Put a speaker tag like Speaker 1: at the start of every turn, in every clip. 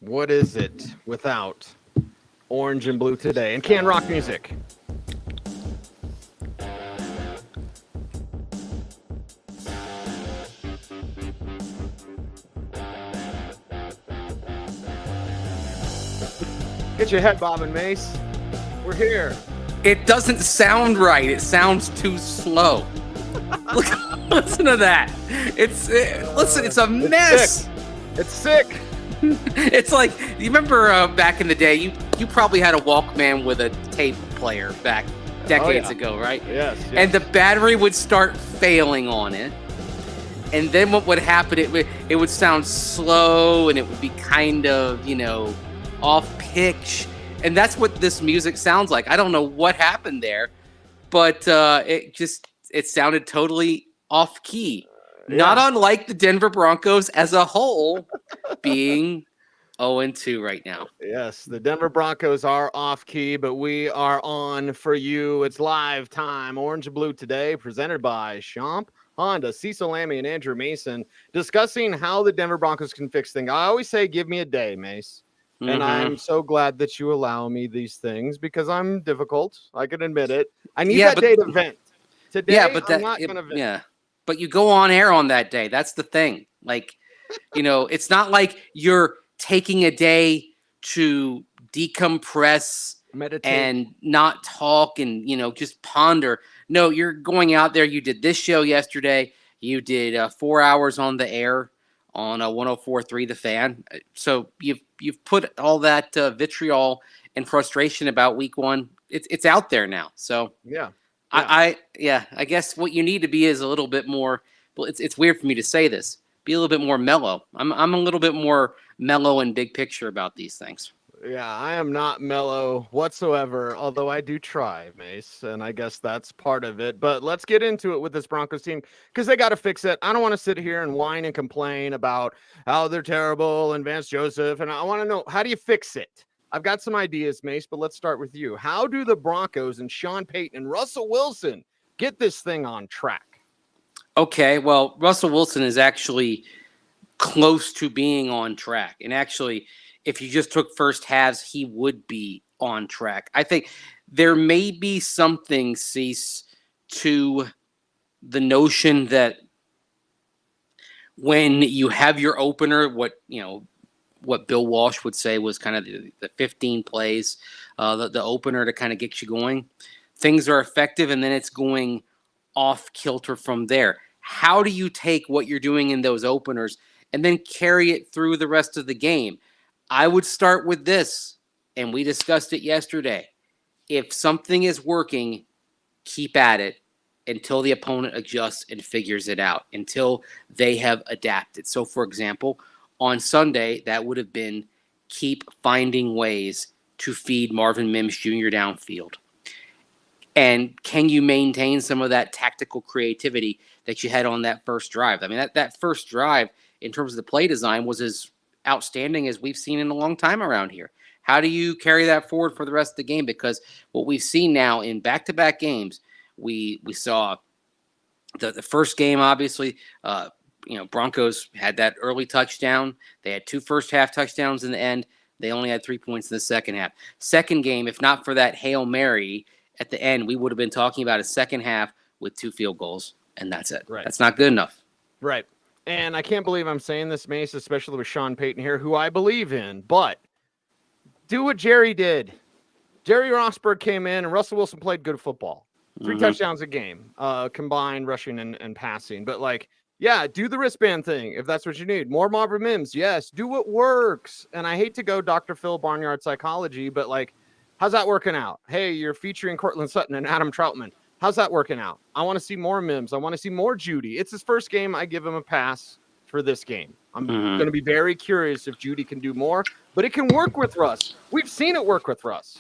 Speaker 1: What is it without orange and blue today? And can rock music. Get your head bobbing, Mace. We're here.
Speaker 2: It doesn't sound right. It sounds too slow. Look, listen to that. Listen. It's a mess.
Speaker 1: It's sick.
Speaker 2: It's like, you remember back in the day, you probably had a Walkman with a tape player back decades ago, right?
Speaker 1: Yes.
Speaker 2: And the battery would start failing on it. And then what would happen, it would sound slow and it would be kind of, off pitch. And that's what this music sounds like. I don't know what happened there, but it sounded totally off key. Not unlike the Denver Broncos as a whole being 0-2 right now.
Speaker 1: Yes, the Denver Broncos are off key, but we are on for you. It's live time. Orange and Blue today, presented by Champ Honda, Cecil, Lammey, and Andrew Mason, discussing how the Denver Broncos can fix things. I always say, give me a day, Mace. And I'm so glad that you allow me these things because I'm difficult. I can admit it. I need that day to vent. Today, I'm not going to vent.
Speaker 2: Yeah, but you go on air on that day. That's the thing. Like, it's not like you're taking a day to decompress,
Speaker 1: meditate,
Speaker 2: and not talk and, just ponder. No, you're going out there. You did this show yesterday. You did 4 hours on the air on 104.3 The Fan. So you've put all that vitriol and frustration about week one. It's out there now. So
Speaker 1: yeah.
Speaker 2: I guess what you need to be is a little bit more. Well, it's weird for me to say this. Be a little bit more mellow. I'm a little bit more mellow and big picture about these things.
Speaker 1: Yeah, I am not mellow whatsoever, although I do try, Mace, and I guess that's part of it. But let's get into it with this Broncos team because they got to fix it. I don't want to sit here and whine and complain about how they're terrible and Vance Joseph, and I want to know, how do you fix it? I've got some ideas, Mace, but let's start with you. How do the Broncos and Sean Payton and Russell Wilson get this thing on track?
Speaker 2: Okay, well, Russell Wilson is actually close to being on track, and actually, if you just took first halves, he would be on track. I think there may be something, Cease, to the notion that when you have your opener, what Bill Walsh would say was kind of the 15 plays, the opener to kind of get you going, things are effective, and then it's going off kilter from there. How do you take what you're doing in those openers and then carry it through the rest of the game? I would start with this, and we discussed it yesterday. If something is working, keep at it until the opponent adjusts and figures it out, until they have adapted. So, for example, on Sunday, that would have been keep finding ways to feed Marvin Mims Jr. downfield. And can you maintain some of that tactical creativity that you had on that first drive? I mean, that first drive, in terms of the play design, was as outstanding as we've seen in a long time around here. How do you carry that forward for the rest of the game? Because what we've seen now in back-to-back games, we saw the first game, obviously, Broncos had that early touchdown. They had 2 first-half touchdowns in the end. They only had 3 points in the second half. Second game, if not for that Hail Mary at the end, we would have been talking about a second half with 2 field goals, and that's it.
Speaker 1: Right.
Speaker 2: That's not good enough.
Speaker 1: Right. And I can't believe I'm saying this, Mace, especially with Sean Payton here, who I believe in, but do what Jerry did. Jerry Rossberg came in, and Russell Wilson played good football. 3 touchdowns a game, combined rushing and passing. But, do the wristband thing if that's what you need. More Marvin Mims, yes. Do what works. And I hate to go Dr. Phil Barnyard psychology, but, how's that working out? Hey, you're featuring Cortland Sutton and Adam Troutman. How's that working out? I want to see more Mims. I want to see more Judy. It's his first game. I give him a pass for this game. I'm going to be very curious if Judy can do more, but it can work with Russ. We've seen it work with Russ.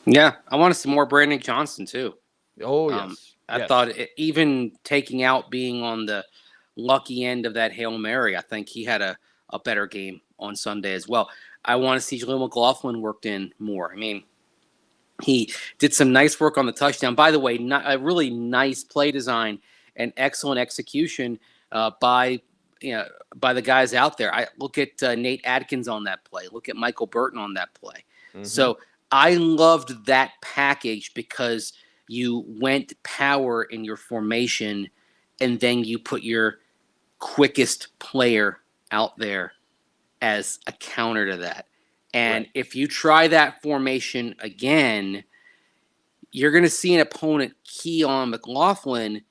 Speaker 2: Yeah, I want to see more Brandon Johnson too.
Speaker 1: Oh, yes.
Speaker 2: I thought even taking out being on the lucky end of that Hail Mary, I think he had a better game on Sunday as well. I want to see Jaleel McLaughlin worked in more. I mean, he did some nice work on the touchdown. By the way, a really nice play design and excellent execution by by the guys out there. I look at Nate Adkins on that play. Look at Michael Burton on that play. Mm-hmm. So I loved that package because you went power in your formation, and then you put your quickest player out there as a counter to that. And if you try that formation again, you're going to see an opponent key on McLaughlin.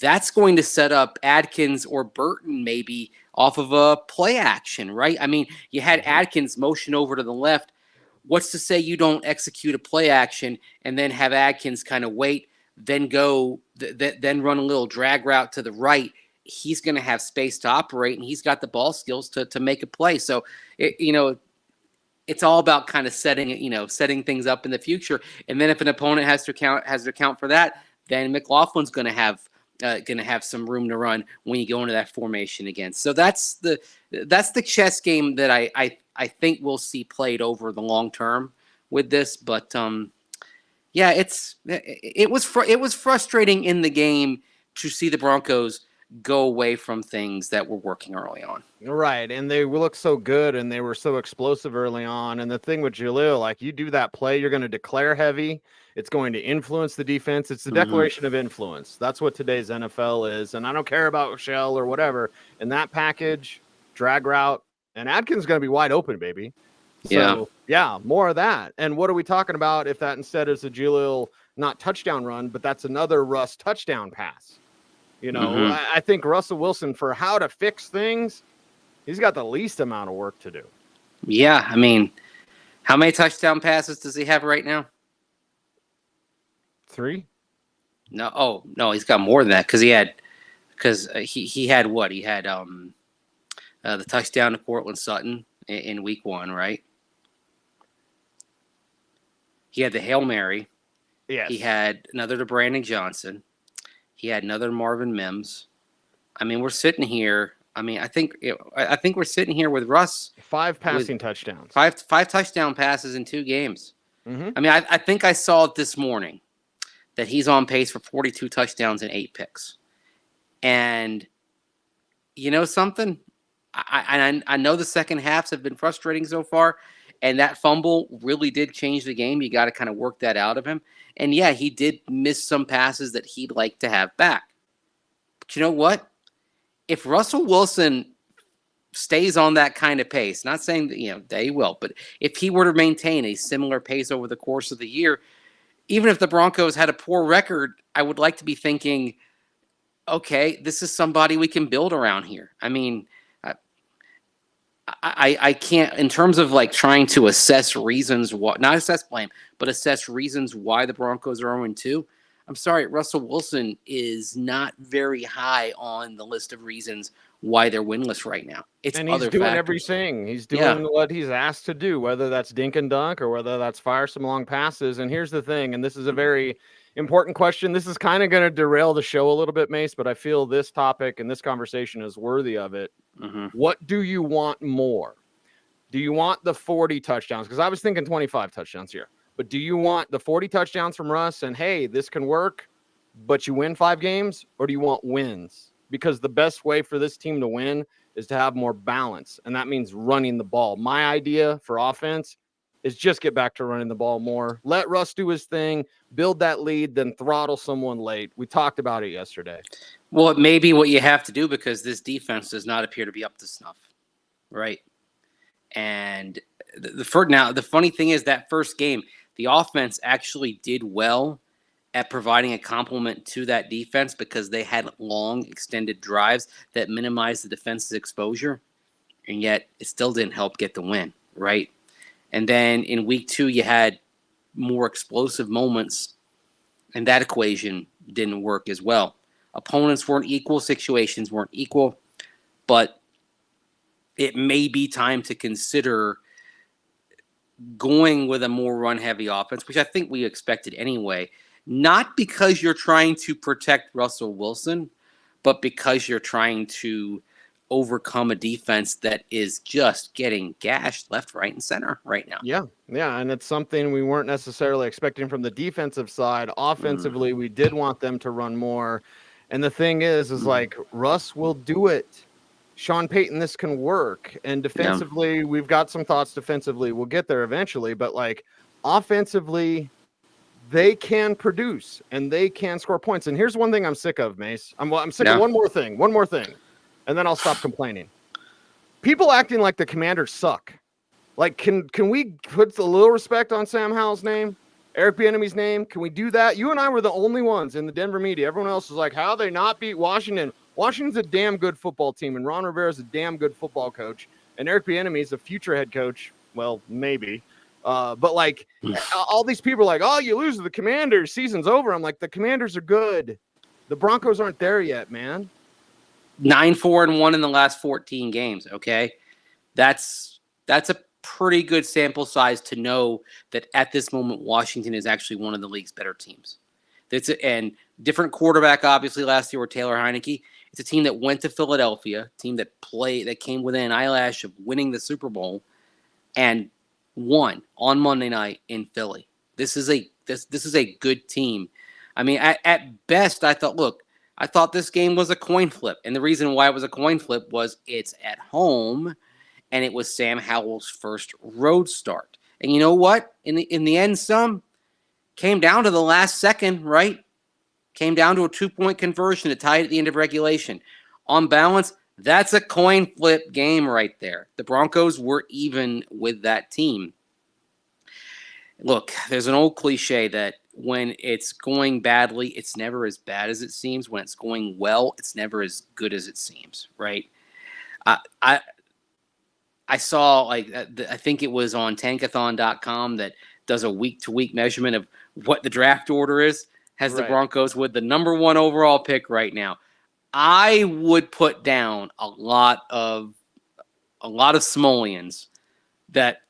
Speaker 2: That's going to set up Adkins or Burton maybe off of a play action, right? I mean, you had Adkins motion over to the left. What's to say you don't execute a play action and then have Adkins kind of wait, then go, then run a little drag route to the right? He's going to have space to operate, and he's got the ball skills to make a play. So, it's all about kind of setting things up in the future. And then if an opponent has to account for that, then McLaughlin's going to have some room to run when you go into that formation again. So that's the chess game that I think we'll see played over the long term with this. But it was frustrating in the game to see the Broncos go away from things that were working early on.
Speaker 1: Right, and they looked so good, and they were so explosive early on. And the thing with Jalil, like, you do that play, you're going to declare heavy. It's going to influence the defense. It's the declaration of influence. That's what today's NFL is. And I don't care about shell or whatever. In that package, drag route, and Adkins is going to be wide open, baby. So, yeah, more of that. And what are we talking about if that instead is a Jalil not touchdown run, but that's another Russ touchdown pass? I think Russell Wilson, for how to fix things, he's got the least amount of work to do.
Speaker 2: Yeah, I mean, how many touchdown passes does he have right now?
Speaker 1: 3?
Speaker 2: No, he's got more than that because he had what? He had the touchdown to Cortland Sutton in week 1, right? He had the Hail Mary.
Speaker 1: Yes.
Speaker 2: He had another to Brandon Johnson. He had another Marvin Mims. I mean, we're sitting here. I mean, I think we're sitting here with Russ.
Speaker 1: 5 passing touchdowns.
Speaker 2: 5 touchdown passes in 2 games.
Speaker 1: Mm-hmm.
Speaker 2: I mean, I think I saw it this morning that he's on pace for 42 touchdowns and 8 picks. And you know something? I know the second halves have been frustrating so far, and that fumble really did change the game. You got to kind of work that out of him. And yeah, he did miss some passes that he'd like to have back. But you know what? If Russell Wilson stays on that kind of pace, not saying that they will, but if he were to maintain a similar pace over the course of the year, even if the Broncos had a poor record, I would like to be thinking, okay, this is somebody we can build around here. I mean, I can't, in terms of like trying to assess reasons why, not assess blame, but assess reasons why the Broncos are 0-2. I'm sorry, Russell Wilson is not very high on the list of reasons why they're winless right now.
Speaker 1: And he's doing everything. He's doing what he's asked to do, whether that's dink and dunk or whether that's fire some long passes. And here's the thing, and this is a very important question. This is kind of going to derail the show a little bit, Mace, but I feel this topic and this conversation is worthy of it.
Speaker 2: Mm-hmm.
Speaker 1: What do you want more? Do you want the 40 touchdowns? Because I was thinking 25 touchdowns here. But do you want the 40 touchdowns from Russ and, hey, this can work, but you win 5 games? Or do you want wins? Because the best way for this team to win is to have more balance, and that means running the ball. My idea for offense is just get back to running the ball more. Let Russ do his thing, build that lead, then throttle someone late. We talked about it yesterday.
Speaker 2: Well, it may be what you have to do because this defense does not appear to be up to snuff, right? And the funny thing is that first game, the offense actually did well at providing a complement to that defense because they had long, extended drives that minimized the defense's exposure, and yet it still didn't help get the win, right? And then in week 2, you had more explosive moments, and that equation didn't work as well. Opponents weren't equal, situations weren't equal, but it may be time to consider going with a more run-heavy offense, which I think we expected anyway, not because you're trying to protect Russell Wilson, but because you're trying to overcome a defense that is just getting gashed left, right, and center right now.
Speaker 1: Yeah, and it's something we weren't necessarily expecting from the defensive side. Offensively, we did want them to run more. And the thing is like, Russ will do it. Sean Payton, this can work. And defensively, we've got some thoughts defensively. We'll get there eventually. But like offensively, they can produce and they can score points. And here's one thing I'm sick of, Mace. I'm sick of one more thing, and then I'll stop complaining. People acting like the Commanders suck. Like, can we put a little respect on Sam Howell's name, Eric Bieniemy's name? Can we do that? You and I were the only ones in the Denver media. Everyone else was like, how they not beat Washington? Washington's a damn good football team, and Ron Rivera's a damn good football coach, and Eric Bieniemy is a future head coach. Well, maybe. But like all these people are like, oh, you lose to the Commanders, season's over. I'm like, the Commanders are good. The Broncos aren't there yet, man.
Speaker 2: 9-4-1 in the last 14 games. Okay. That's a pretty good sample size to know that at this moment, Washington is actually one of the league's better teams. And different quarterback, obviously, last year with Taylor Heineke. It's a team that went to Philadelphia, team that came within an eyelash of winning the Super Bowl and won on Monday night in Philly. This is a good team. I mean, at best, I thought this game was a coin flip. And the reason why it was a coin flip was it's at home, and it was Sam Howell's first road start. And you know what? In the end, some came down to the last second, right? Came down to a 2-point conversion to tie it at the end of regulation. On balance, that's a coin flip game right there. The Broncos were even with that team. Look, there's an old cliche that when it's going badly, it's never as bad as it seems. When it's going well, it's never as good as it seems, right? I saw, I think it was on tankathon.com that does a week-to-week measurement of what the draft order is, has the Broncos with the number 1 overall pick right now. I would put down a lot of simoleons. That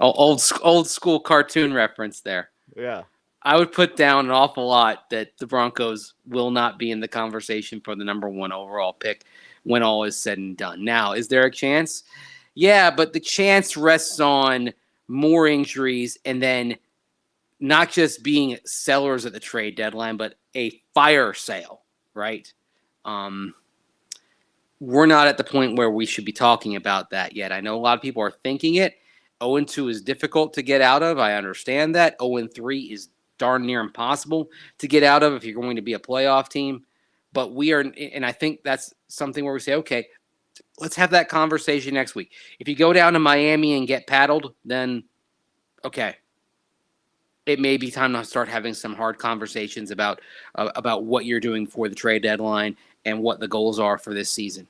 Speaker 2: old school cartoon reference there.
Speaker 1: Yeah.
Speaker 2: I would put down an awful lot that the Broncos will not be in the conversation for the number 1 overall pick when all is said and done. Now, is there a chance? Yeah, but the chance rests on more injuries and then not just being sellers at the trade deadline, but a fire sale, right? We're not at the point where we should be talking about that yet. I know a lot of people are thinking it. 0-2 is difficult to get out of. I understand that. 0-3 is darn near impossible to get out of if you're going to be a playoff team. But we are, and I think that's something where we say, okay, let's have that conversation next week. If you go down to Miami and get paddled, then okay. It may be time to start having some hard conversations about what you're doing for the trade deadline and what the goals are for this season.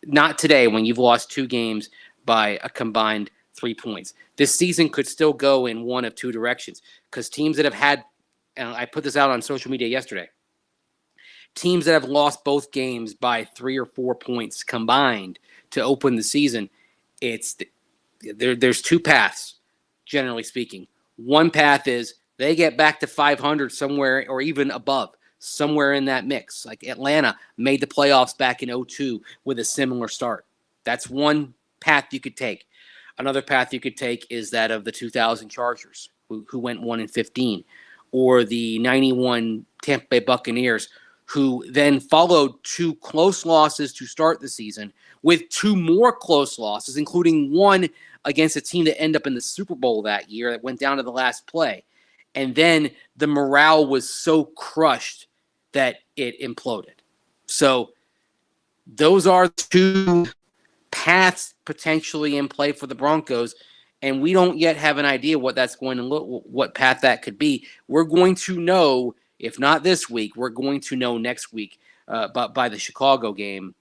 Speaker 2: Not today when you've lost 2 games by a combined 3 points. This season could still go in one of 2 directions because teams that have had, and I put this out on social media yesterday, teams that have lost both games by 3 or 4 points combined to open the season, there's 2 paths, generally speaking. One path is they get back to 500 somewhere or even above, somewhere in that mix. Like Atlanta made the playoffs back in 2002 with a similar start. That's one path you could take. Another path you could take is that of the 2000 Chargers, who went 1-15, or the 91 Tampa Bay Buccaneers, who then followed 2 close losses to start the season with 2 more close losses, including one against a team that ended up in the Super Bowl that year that went down to the last play. And then the morale was so crushed that it imploded. So those are 2 paths potentially in play for the Broncos, and we don't yet have an idea what that's going to look, what path that could be. We're going to know, if not this week, we're going to know next week by the Chicago game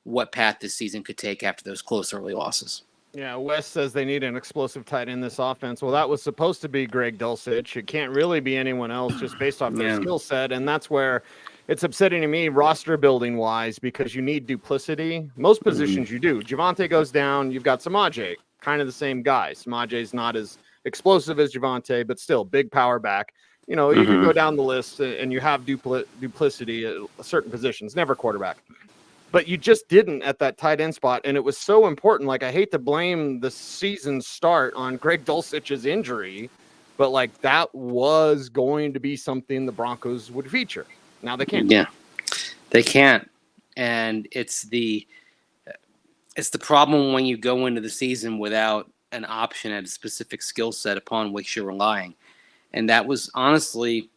Speaker 2: what path this season could take after those close early losses.
Speaker 1: Yeah, Wes says they need an explosive tight end in this offense. Well, that was supposed to be Greg Dulcich. It can't really be anyone else just based off their skill set, and that's where it's upsetting to me roster building wise because you need duplicity. Most positions you do. Javonte goes down, you've got Samaje, kind of the same guy. Samaje's not as explosive as Javonte, but still big power back. You know, you can go down the list and you have duplicity at certain positions, never quarterback. But you just didn't at that tight end spot, and it was so important. Like, I hate to blame the season start on Greg Dulcich's injury, but, like, that was going to be something the Broncos would feature. Now they can't.
Speaker 2: Yeah, they can't. And it's the It's the problem when you go into the season without an option at a specific skill set upon which you're relying. And that was honestly,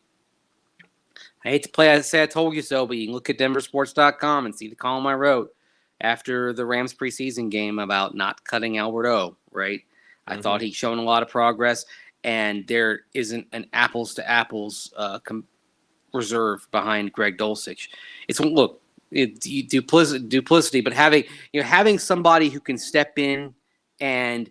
Speaker 2: I hate to say I told you so, but you can look at denversports.com and see the column I wrote after the Rams preseason game about not cutting Albert O, right? I thought he'd shown a lot of progress, and there isn't an apples to apples reserve behind Greg Dulcich. Duplicity, but having somebody who can step in and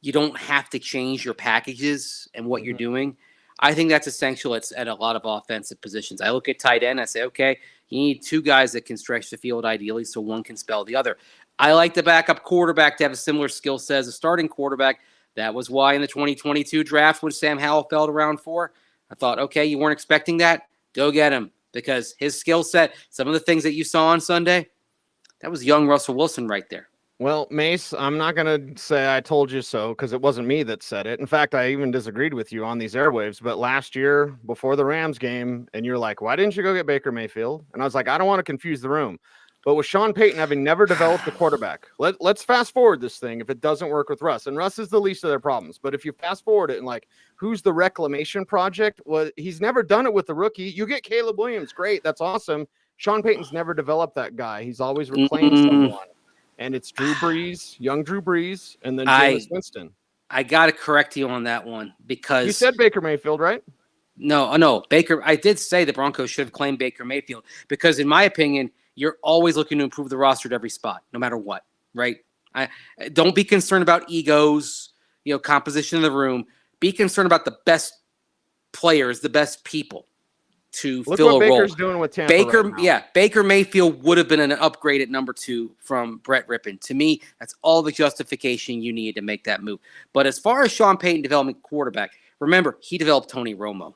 Speaker 2: you don't have to change your packages and what you're doing. I think that's essential at a lot of offensive positions. I look at tight end, I say, okay, you need two guys that can stretch the field ideally so one can spell the other. I like the backup quarterback to have a similar skill set as a starting quarterback. That was why in the 2022 draft when Sam Howell fell to round 4, I thought, okay, you weren't expecting that? Go get him, because his skill set, some of the things that you saw on Sunday, that was young Russell Wilson right there.
Speaker 1: Well, Mace, I'm not going to say I told you so because it wasn't me that said it. In fact, I even disagreed with you on these airwaves. But last year, before the Rams game, and you're like, why didn't you go get Baker Mayfield? And I was like, I don't want to confuse the room. But with Sean Payton having never developed a quarterback, let's fast forward this thing if it doesn't work with Russ. And Russ is the least of their problems. But if you fast forward it and like, who's the reclamation project? Well, he's never done it with the rookie. You get Caleb Williams. Great. That's awesome. Sean Payton's never developed that guy. He's always reclaimed someone. And it's Drew Brees, young Drew Brees, and then Jameis Winston.
Speaker 2: I got to correct you on that one because
Speaker 1: you said Baker Mayfield, right?
Speaker 2: No, Baker. I did say the Broncos should have claimed Baker Mayfield because, in my opinion, you're always looking to improve the roster at every spot, no matter what, right? Don't be concerned about egos, composition of the room. Be concerned about the best players, the best people to
Speaker 1: Look
Speaker 2: fill
Speaker 1: what
Speaker 2: a
Speaker 1: Baker's
Speaker 2: role.
Speaker 1: Doing with Tampa right now.
Speaker 2: Baker Mayfield would have been an upgrade at number 2 from Brett Rippon. To me, that's all the justification you need to make that move. But as far as Sean Payton developing quarterback, remember, he developed Tony Romo.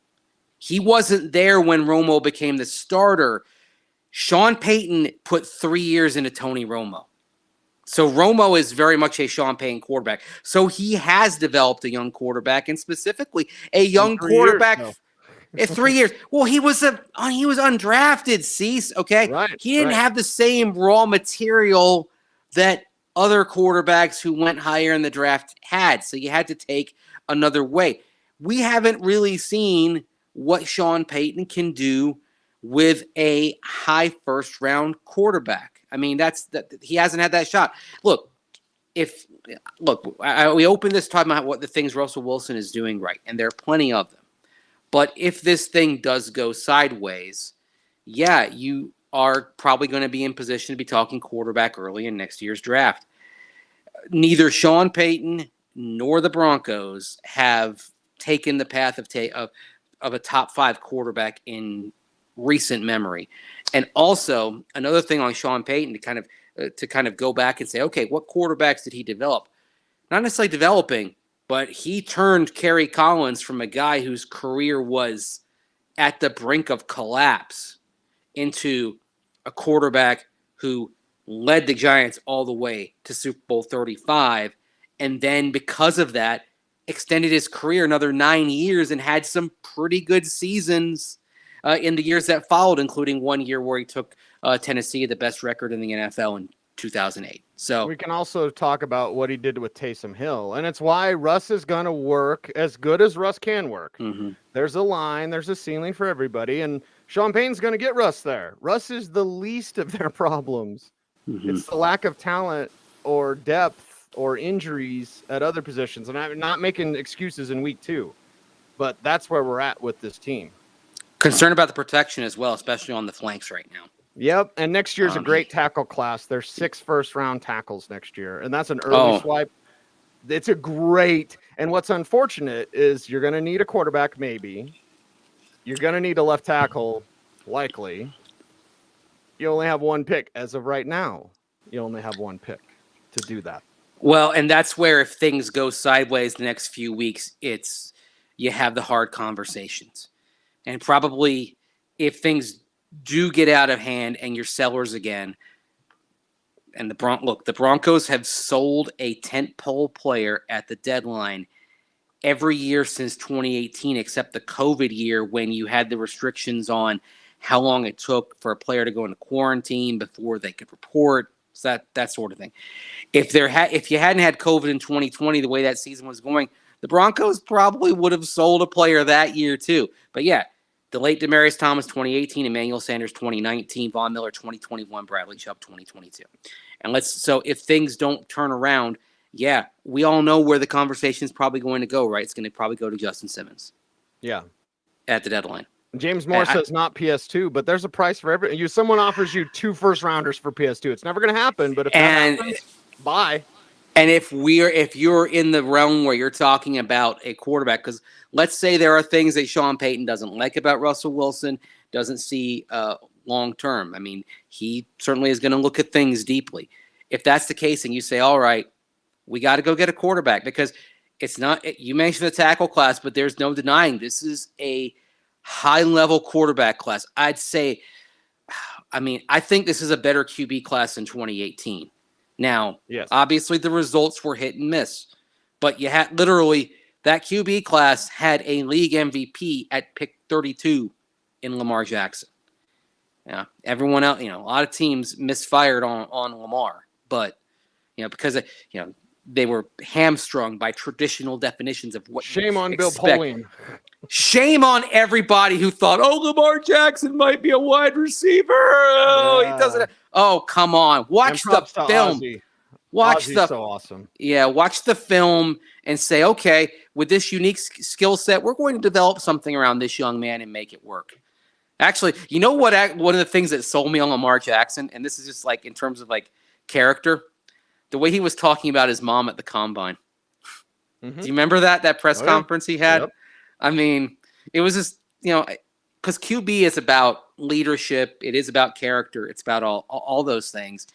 Speaker 2: He wasn't there when Romo became the starter. Sean Payton put 3 years into Tony Romo. So Romo is very much a Sean Payton quarterback. So he has developed a young quarterback, and specifically a young quarterback. 3 years. Well, he was undrafted, Cecil, okay?
Speaker 1: Right,
Speaker 2: he didn't have the same raw material that other quarterbacks who went higher in the draft had. So you had to take another way. We haven't really seen what Sean Payton can do with a high first-round quarterback. I mean, he hasn't had that shot. We opened this talking about what the things Russell Wilson is doing right, and there are plenty of them. But if this thing does go sideways, you are probably going to be in position to be talking quarterback early in next year's draft. Neither Sean Payton nor the Broncos have taken the path of a top 5 quarterback in recent memory. And also another thing on Sean Payton to kind of go back and say, okay, what quarterbacks did he develop? Not necessarily developing, but he turned Kerry Collins from a guy whose career was at the brink of collapse into a quarterback who led the Giants all the way to Super Bowl 35. And then because of that, extended his career another 9 years and had some pretty good seasons in the years that followed, including 1 year where he took Tennessee the best record in the NFL in 2008. So
Speaker 1: we can also talk about what he did with Taysom Hill, and it's why Russ is going to work as good as Russ can work.
Speaker 2: Mm-hmm.
Speaker 1: There's a line, there's a ceiling for everybody, and Sean Payton's going to get Russ there. Russ is the least of their problems. Mm-hmm. It's the lack of talent or depth or injuries at other positions, and I'm not making excuses in week 2, but that's where we're at with this team.
Speaker 2: Concerned about the protection as well, especially on the flanks right now.
Speaker 1: Yep, and next year's a great tackle class. There's 6 first-round tackles next year, and that's an early swipe. It's a great, and what's unfortunate is you're going to need a quarterback maybe. You're going to need a left tackle likely. You only have 1 pick as of right now. You only have 1 pick to do that.
Speaker 2: Well, and that's where if things go sideways the next few weeks, you have the hard conversations. And probably if things do get out of hand and you're sellers again, and the Broncos have sold a tentpole player at the deadline every year since 2018, except the COVID year when you had the restrictions on how long it took for a player to go into quarantine before they could report. So that sort of thing. If you hadn't had COVID in 2020, the way that season was going, the Broncos probably would have sold a player that year too. But yeah, the late Demaryius Thomas 2018, Emmanuel Sanders 2019, Von Miller 2021, Bradley Chubb 2022. And so if things don't turn around, yeah, we all know where the conversation is probably going to go, right? It's going to probably go to Justin Simmons.
Speaker 1: Yeah.
Speaker 2: At the deadline.
Speaker 1: James Moore says not PS2, but there's a price for every. Someone offers you 2 first-rounders for PS2. It's never going to happen, but if that happens, buy.
Speaker 2: And if you're in the realm where you're talking about a quarterback, because let's say there are things that Sean Payton doesn't like about Russell Wilson, doesn't see long term. I mean, he certainly is going to look at things deeply. If that's the case, and you say, all right, we got to go get a quarterback, because it's not. You mentioned the tackle class, but there's no denying this is a high-level quarterback class. I'd say, I mean, I think this is a better QB class than 2018. Now, yes, obviously the results were hit and miss, but you had literally that QB class had a league MVP at pick 32 in Lamar Jackson. Yeah, everyone else, a lot of teams misfired on Lamar, but because they were hamstrung by traditional definitions of what.
Speaker 1: Shame on Bill Polian.
Speaker 2: Shame on everybody who thought, Lamar Jackson might be a wide receiver. He doesn't. Oh, come on. Watch the film. Watch
Speaker 1: Ozzy's so awesome.
Speaker 2: Yeah, watch the film and say, okay, with this unique skill set, we're going to develop something around this young man and make it work. Actually, you know what? One of the things that sold me on Lamar Jackson, and this is just like in terms of like character, the way he was talking about his mom at the combine. Mm-hmm. Do you remember that press conference he had? Yep. I mean, it was just, because QB is about leadership. It is about character. It's about all those things.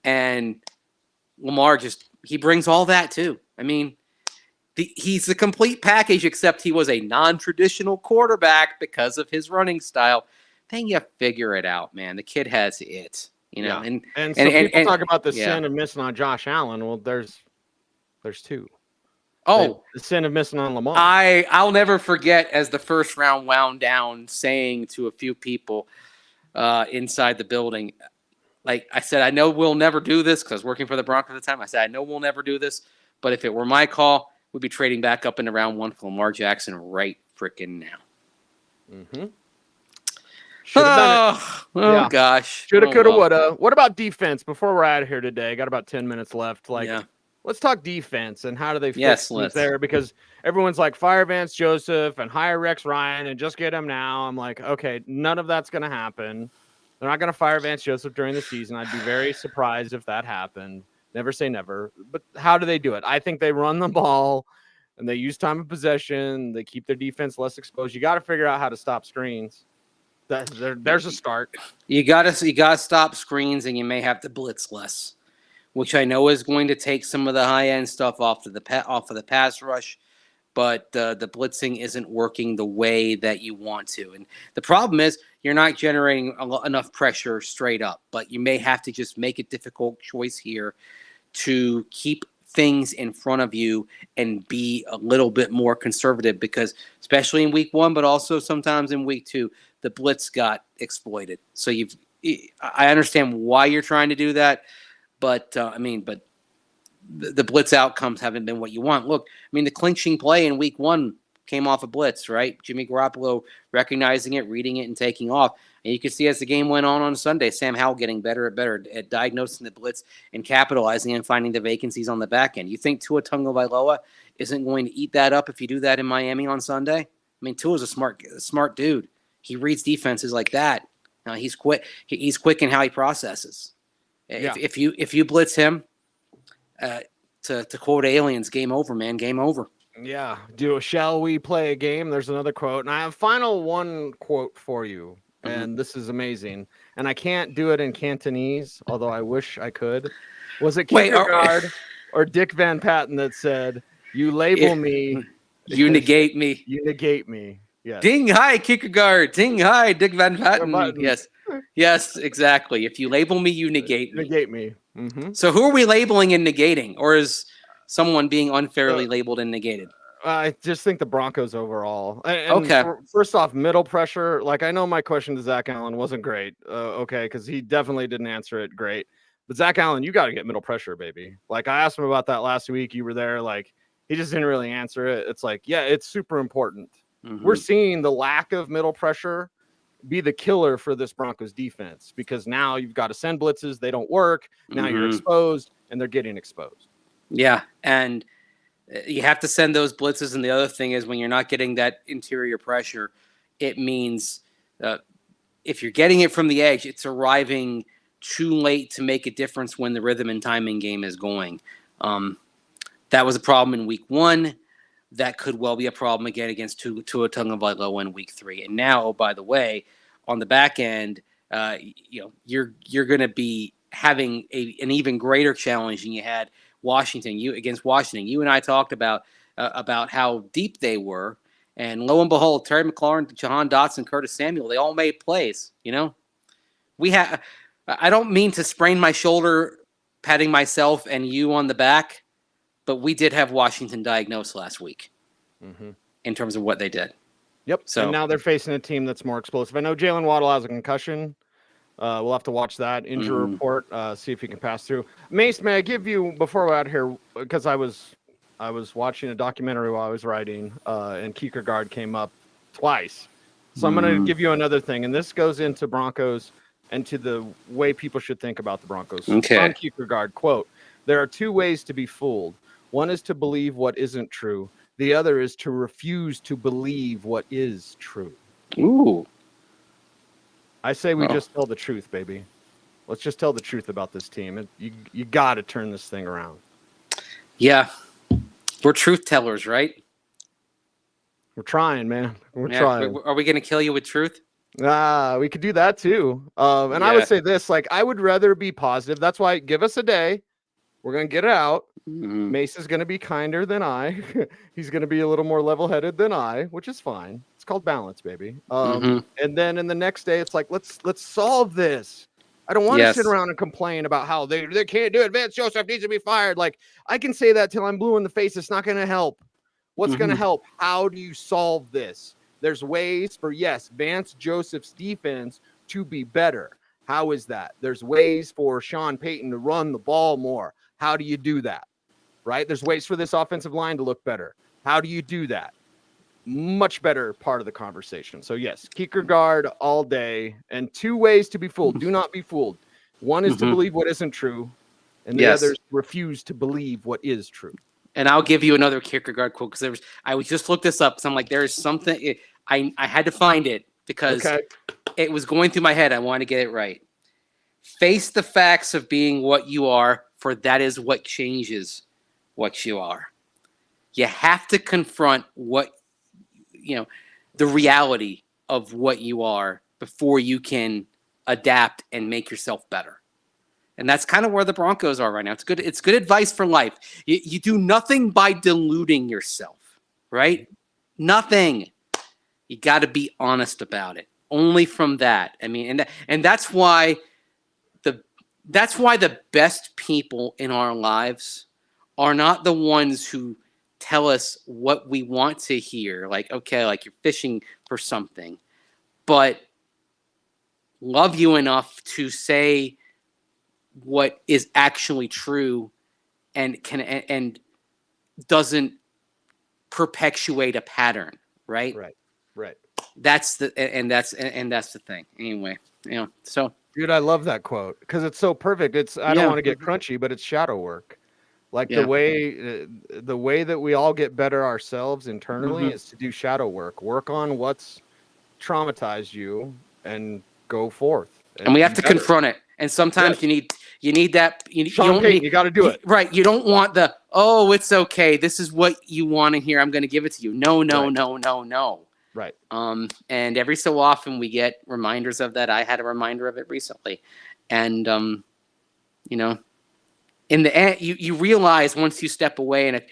Speaker 2: And Lamar he brings all that too. I mean, he's the complete package, except he was a non-traditional quarterback because of his running style. Then you figure it out, man. The kid has it,
Speaker 1: Yeah. And people talk about the sin of missing on Josh Allen. Well, there's 2.
Speaker 2: Oh,
Speaker 1: the sin of missing on Lamar.
Speaker 2: I'll never forget as the first round wound down saying to a few people inside the building, like I said, I know we'll never do this because I was working for the Broncos at the time. I said, I know we'll never do this, but if it were my call, we'd be trading back up into round 1 for Lamar Jackson right freaking now.
Speaker 1: Mm-hmm.
Speaker 2: Gosh.
Speaker 1: Shoulda, coulda, woulda. What about defense? Before we're out of here today, got about 10 minutes left. Let's talk defense and how do they fix things there? Because everyone's like, fire Vance Joseph and hire Rex Ryan and just get him now. I'm like, okay, none of that's going to happen. They're not going to fire Vance Joseph during the season. I'd be very surprised if that happened. Never say never. But how do they do it? I think they run the ball and they use time of possession. They keep their defense less exposed. You got to figure out how to stop screens. There's a start.
Speaker 2: You got to stop screens, and you may have to blitz less, which I know is going to take some of the high-end stuff off of the pass rush, but the blitzing isn't working the way that you want to. And the problem is you're not generating enough pressure straight up, but you may have to just make a difficult choice here to keep things in front of you and be a little bit more conservative, because especially in week 1, but also sometimes in week 2, the blitz got exploited. So I understand why you're trying to do that. But the blitz outcomes haven't been what you want. Look, the clinching play in week 1 came off a blitz, right? Jimmy Garoppolo recognizing it, reading it, and taking off. And you could see as the game went on Sunday, Sam Howell getting better and better at diagnosing the blitz and capitalizing and finding the vacancies on the back end. You think Tua Tagovailoa isn't going to eat that up if you do that in Miami on Sunday? Tua's a smart dude. He reads defenses like that. He's quick. He's quick in how he processes. Yeah. If you blitz him, to quote Aliens, game over, man, game over.
Speaker 1: Yeah. Shall we play a game? There's another quote, and I have one quote for you, and this is amazing. And I can't do it in Cantonese, although I wish I could. Was it Kierkegaard or Dick Van Patten that said, "You label me,
Speaker 2: you negate me,
Speaker 1: you negate me"? Yes.
Speaker 2: Ding hi, Kierkegaard. Ding hi, Dick Van Patten. Yes, exactly. If you label me, you negate me.
Speaker 1: Negate me. Mm-hmm.
Speaker 2: So who are we labeling and negating? Or is someone being unfairly labeled and negated?
Speaker 1: I just think the Broncos overall. And
Speaker 2: okay.
Speaker 1: First off, middle pressure. Like, I know my question to Zach Allen wasn't great. Because he definitely didn't answer it great. But Zach Allen, you got to get middle pressure, baby. Like I asked him about that last week. You were there. Like he just didn't really answer it. It's like, yeah, it's super important. We're seeing the lack of middle pressure be the killer for this Broncos defense because now you've got to send blitzes. They don't work. Now you're exposed and they're getting exposed.
Speaker 2: Yeah. And you have to send those blitzes. And the other thing is when you're not getting that interior pressure, it means if you're getting it from the edge, it's arriving too late to make a difference when the rhythm and timing game is going. That was a problem in week 1. That could well be a problem again against Tua Tagovailoa in week 3. And now, oh, by the way, on the back end, you're going to be having an even greater challenge than you had against Washington. You and I talked about how deep they were, and lo and behold, Terry McLaurin, Jahan Dotson, Curtis Samuel, they all made plays. I don't mean to sprain my shoulder, patting myself and you on the back. But we did have Washington diagnosed last week in terms of what they did.
Speaker 1: Yep. So and now they're facing a team that's more explosive. I know Jalen Waddle has a concussion. We'll have to watch that injury report, see if he can pass through. Mace, may I give you, before we're out here, because I was watching a documentary while I was writing, and Kierkegaard came up twice. So I'm going to give you another thing, and this goes into Broncos and to the way people should think about the Broncos.
Speaker 2: Okay.
Speaker 1: From Kierkegaard, quote, "There are two ways to be fooled. One is to believe what isn't true. The other is to refuse to believe what is true."
Speaker 2: Ooh.
Speaker 1: I say we just tell the truth, baby. Let's just tell the truth about this team. You got to turn this thing around.
Speaker 2: Yeah. We're truth tellers, right?
Speaker 1: We're trying, man. We're trying.
Speaker 2: Are we going to kill you with truth?
Speaker 1: We could do that too. I would say this, like, I would rather be positive. That's why give us a day. We're going to get it out. Mace is going to be kinder than I. He's going to be a little more level-headed than I, which is fine. It's called balance, baby. And then in the next day, it's like, let's solve this. I don't want to sit around and complain about how they can't do it. Vance Joseph needs to be fired. Like, I can say that till I'm blue in the face. It's not going to help. What's going to help? How do you solve this? There's ways for, Vance Joseph's defense to be better. How is that? There's ways for Sean Payton to run the ball more. How do you do that? Right? There's ways for this offensive line to look better. How do you do that? Much better part of the conversation. So yes, Kierkegaard all day, and two ways to be fooled. Do not be fooled. One is to believe what isn't true, and the other is to refuse to believe what is true.
Speaker 2: And I'll give you another Kierkegaard quote because I just looked this up. So I'm like, there is something I had to find it because it was going through my head. I wanted to get it right. Face the facts of being what you are, for that is what changes what you are. You have to confront the reality of what you are before you can adapt and make yourself better. And that's kind of where the Broncos are right now. It's good advice for life. You do nothing by deluding yourself, right? Nothing. You got to be honest about it. Only from that. I mean, and that's why the best people in our lives are not the ones who tell us what we want to hear. Like, okay, like you're fishing for something, but love you enough to say what is actually true and doesn't perpetuate a pattern, right?
Speaker 1: Right.
Speaker 2: That's the thing. Anyway, so
Speaker 1: dude, I love that quote because it's so perfect. I don't want to get crunchy, but it's shadow work. Like the way that we all get better ourselves internally is to do shadow work on what's traumatized you and go forth.
Speaker 2: And we have to confront it. And sometimes you need that.
Speaker 1: Sean Payton, you got to do it.
Speaker 2: Right. You don't want it's okay. This is what you want to hear. I'm going to give it to you. No.
Speaker 1: Right.
Speaker 2: And every so often we get reminders of that. I had a reminder of it recently. And, in the end, you realize once you step away and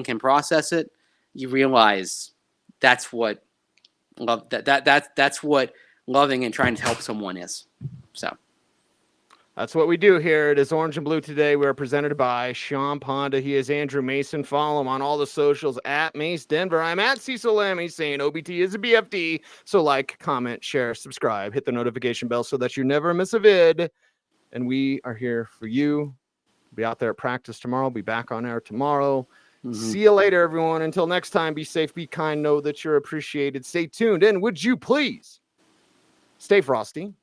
Speaker 2: can process it, you realize that's what love, that's what loving and trying to help someone is. So
Speaker 1: that's what we do here. It is Orange and Blue today. We are presented by Sean Ponda. He is Andrew Mason. Follow him on all the socials at Mace Denver. I'm at Cecil Lammey saying OBT is a BFD. So like, comment, share, subscribe, hit the notification bell so that you never miss a vid. and we are here for you. Be out there at practice tomorrow. Be back on air tomorrow. See you later, everyone. Until next time, be safe, be kind, know that you're appreciated. Stay tuned, and would you please stay frosty,